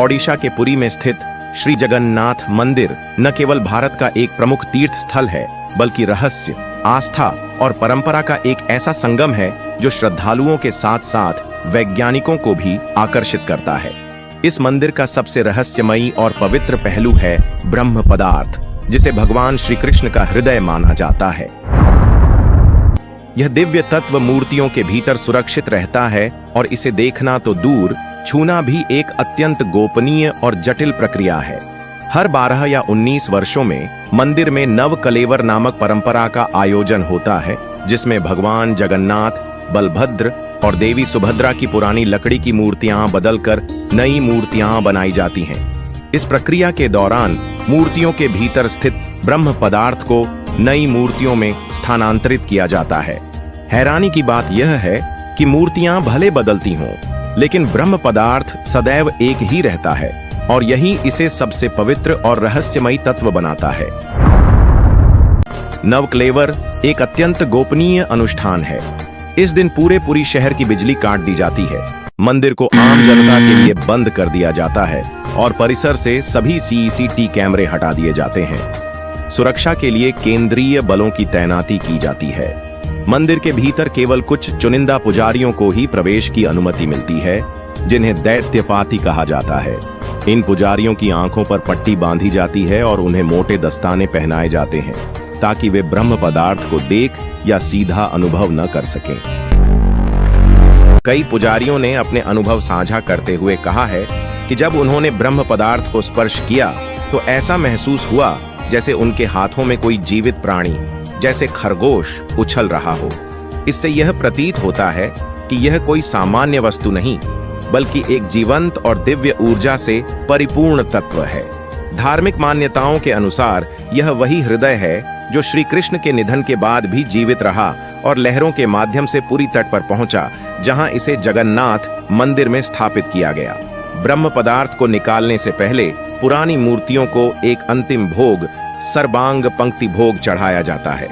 ओडिशा के पुरी में स्थित श्री जगन्नाथ मंदिर न केवल भारत का एक प्रमुख तीर्थ स्थल है, बल्कि रहस्य, आस्था और परंपरा का एक ऐसा संगम है जो श्रद्धालुओं के साथ साथ वैज्ञानिकों को भी आकर्षित करता है। इस मंदिर का सबसे रहस्यमयी और पवित्र पहलू है ब्रह्म पदार्थ, जिसे भगवान श्री कृष्ण का हृदय माना जाता है। यह दिव्य तत्व मूर्तियों के भीतर सुरक्षित रहता है और इसे देखना तो दूर, छूना भी एक अत्यंत गोपनीय और जटिल प्रक्रिया है। हर 12 या 19 वर्षों में मंदिर में नव कलेवर नामक परंपरा का आयोजन होता है, जिसमें भगवान जगन्नाथ, बलभद्र और देवी सुभद्रा की पुरानी लकड़ी की मूर्तियां बदलकर नई मूर्तियां बनाई जाती हैं। इस प्रक्रिया के दौरान मूर्तियों के भीतर स्थित ब्रह्म पदार्थ को नई मूर्तियों में स्थानांतरित किया जाता है। हैरानी की बात यह है कि मूर्तियां भले बदलती हों, लेकिन ब्रह्म पदार्थ सदैव एक ही रहता है और यही इसे सबसे पवित्र और रहस्यमयी तत्व बनाता है। नवकलेवर एक अत्यंत गोपनीय अनुष्ठान है। इस दिन पूरे शहर की बिजली काट दी जाती है, मंदिर को आम जनता के लिए बंद कर दिया जाता है और परिसर से सभी सीसीटीवी कैमरे हटा दिए जाते हैं। सुरक्षा के लिए केंद्रीय बलों की तैनाती की जाती है। मंदिर के भीतर केवल कुछ चुनिंदा पुजारियों को ही प्रवेश की अनुमति मिलती है, जिन्हें दैत्यपाती कहा जाता है। इन पुजारियों की आंखों पर पट्टी बांधी जाती है और उन्हें मोटे दस्ताने पहनाए जाते हैं, ताकि वे ब्रह्म पदार्थ को देख या सीधा अनुभव न कर सकें। कई पुजारियों ने अपने अनुभव साझा करते हुए कहा है कि जब उन्होंने ब्रह्म पदार्थ को स्पर्श किया तो ऐसा महसूस हुआ जैसे उनके हाथों में कोई जीवित प्राणी, जैसे खरगोश, उछल रहा हो। इससे यह प्रतीत होता है कि यह कोई सामान्य वस्तु नहीं, बल्कि एक जीवंत और दिव्य ऊर्जा से परिपूर्ण तत्व है। धार्मिक मान्यताओं के अनुसार यह वही हृदय है जो श्री कृष्ण के निधन के बाद भी जीवित रहा और लहरों के माध्यम से पुरी तट पर पहुंचा, जहां इसे जगन्नाथ मंदिर में स्थापित किया गया। ब्रह्म पदार्थ को निकालने से पहले पुरानी मूर्तियों को एक अंतिम भोग, सर्वांग पंक्ति भोग चढ़ाया जाता है।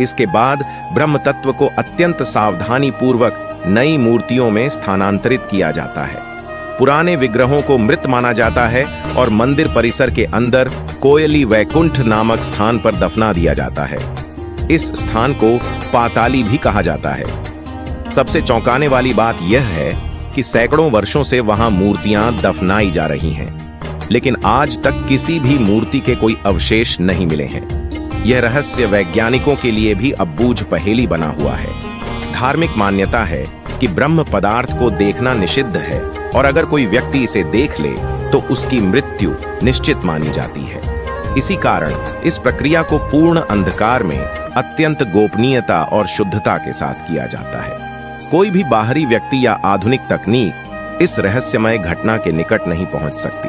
इसके बाद ब्रह्म तत्व को अत्यंत सावधानी पूर्वक नई मूर्तियों में स्थानांतरित किया जाता है। पुराने विग्रहों को मृत माना जाता है और मंदिर परिसर के अंदर कोयली वैकुंठ नामक स्थान पर दफना दिया जाता है। इस स्थान को पाताली भी कहा जाता है। सबसे चौंकाने वाली बात यह है कि सैकड़ों वर्षों से वहां मूर्तियां दफनाई जा रही हैं, लेकिन आज तक किसी भी मूर्ति के कोई अवशेष नहीं मिले हैं। यह रहस्य वैज्ञानिकों के लिए भी अब बूझ पहेली बना हुआ है। धार्मिक मान्यता है कि ब्रह्म पदार्थ को देखना निषिद्ध है और अगर कोई व्यक्ति इसे देख ले तो उसकी मृत्यु निश्चित मानी जाती है। इसी कारण इस प्रक्रिया को पूर्ण अंधकार में अत्यंत गोपनीयता और शुद्धता के साथ किया जाता है। कोई भी बाहरी व्यक्ति या आधुनिक तकनीक इस रहस्यमय घटना के निकट नहीं पहुंच सकती।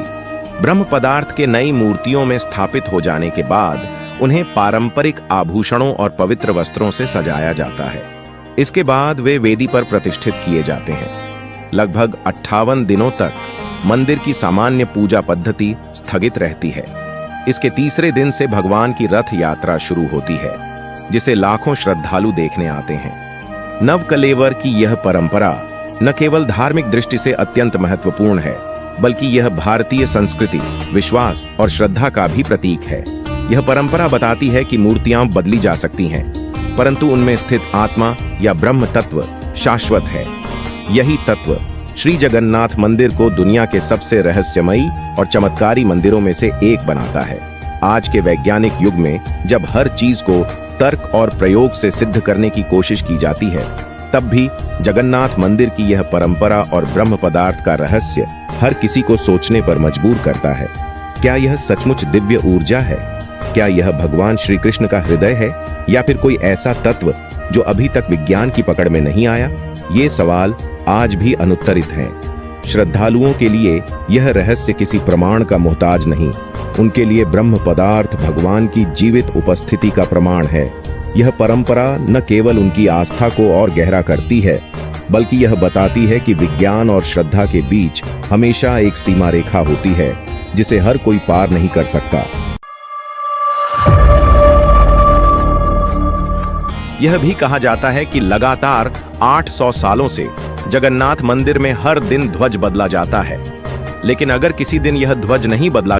ब्रह्म पदार्थ के नई मूर्तियों में स्थापित हो जाने के बाद उन्हें पारंपरिक आभूषणों और पवित्र वस्त्रों से सजाया जाता है। इसके बाद वे वेदी पर प्रतिष्ठित किए जाते हैं। लगभग 58 दिनों तक मंदिर की सामान्य पूजा पद्धति स्थगित रहती है। इसके तीसरे दिन से भगवान की रथ यात्रा शुरू होती है, जिसे लाखों श्रद्धालु देखने आते हैं। नवकलेवर की यह परंपरा न केवल धार्मिक दृष्टि से अत्यंत महत्वपूर्ण है, बल्कि यह भारतीय संस्कृति, विश्वास और श्रद्धा का भी प्रतीक है। यह परंपरा बताती है कि मूर्तियां बदली जा सकती हैं, परंतु उनमें स्थित आत्मा या ब्रह्म तत्व शाश्वत है। यही तत्व श्री जगन्नाथ मंदिर को दुनिया के सबसे रहस्यमयी और चमत्कारी मंदिरों में से एक बनाता है। आज के वैज्ञानिक युग में जब हर चीज को तर्क और प्रयोग से सिद्ध करने की कोशिश की जाती है, तब भी जगन्नाथ मंदिर की यह परंपरा और ब्रह्म पदार्थ का रहस्य हर किसी को सोचने पर मजबूर करता है। क्या यह सचमुच दिव्य ऊर्जा है? क्या यह भगवान श्री कृष्ण का हृदय है, या फिर कोई ऐसा तत्व जो अभी तक विज्ञान की पकड़ में नहीं आया? ये सवाल आज भी अनुत्तरित हैं। श्रद्धालुओं के लिए यह रहस्य किसी प्रमाण का मोहताज नहीं। उनके लिए ब्रह्म पदार्थ भगवान की जीवित उपस्थिति का प्रमाण है। यह परंपरा न केवल उनकी आस्था को और गहरा करती है, बल्कि यह बताती है कि विज्ञान और श्रद्धा के बीच हमेशा एक सीमा रेखा होती है, जिसे हर कोई पार नहीं कर सकता। यह भी कहा जाता है कि लगातार 800 सालों से जगन्नाथ मंदिर में हर दिन ध्वज बदला जाता है। लेकिन अगर किसी दिन यह ध्वज नहीं बदला